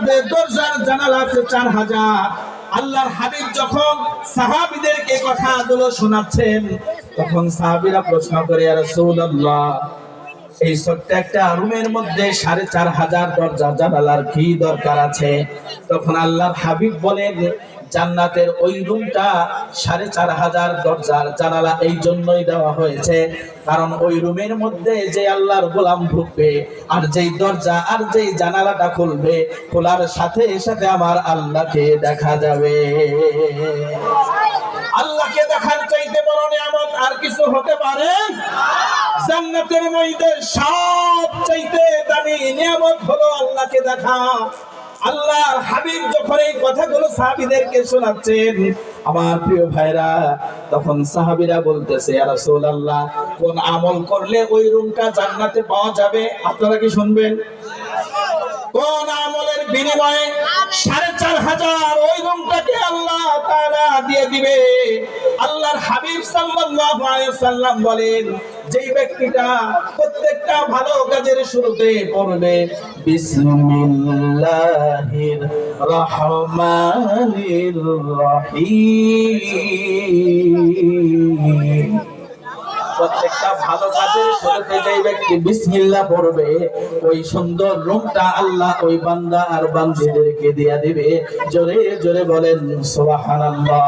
মধ্যে দরজার জানালা আছে 4000। আল্লাহর হাবিব যখন সাহাবীদেরকে কথাগুলো শোনাচ্ছেন, তখন সাহাবীরা প্রশ্ন করে, ইয়া রাসূলুল্লাহ, এই ছোট্ট একটা রুমের মধ্যে 4500 দরজা জানালার কি দরকার আছে? তখন আল্লাহর হাবিব বলেন, জান্নাতের ওই রুমটা 4500 দরজার জানালা এই জন্যই দেওয়া হয়েছে, কারণ ওই রুমের মধ্যে যে আল্লাহর গোলাম ঢুকবে আর যেই দরজা আর যেই জানালাটা খুলবে, খোলার সাথে সাথে আমার আল্লাহকে দেখা যাবে। আল্লাহকে দেখার চাইতে বড় নিয়ামত আর কিছু হতে পারে? জান্নাতের মধ্যে সবচাইতে দামি নিয়ামত হলো আল্লাহকে দেখা। আল্লাহর হাবিব যখন এই কথাগুলো সাহাবীদেরকে শোনাচ্ছেন, আমার প্রিয় ভাইরা, তখন সাহাবীরা বলতেছে, ইয়া রাসূলুল্লাহ, কোন আমল করলে ওই রুমটা জান্নাতে পাওয়া যাবে? আপনারা কি শুনবেন? কোন আমলের বিনিময়ে 4500 ওই রুমটাকে আল্লাহ তাআলা দিয়ে দিবে? আল্লাহর হাবিব সাল্লাল্লাহু আলাইহি ওয়াসাল্লাম বলেন, যেই ব্যক্তিটা প্রত্যেকটা ভালো কাজের শুরুতে পড়বে বিসমিল্লাহির রহমানির রহিম, প্রত্যেকটা ভালো কাজের শুরুতে যেই ব্যক্তি বিসমিল্লাহ পড়বে, ওই সুন্দর রুমটা আল্লাহ ওই বান্দা আর বান্দীদেরকে দিয়ে দিবে। জোরে জোরে বলেন সুবহানাল্লাহ।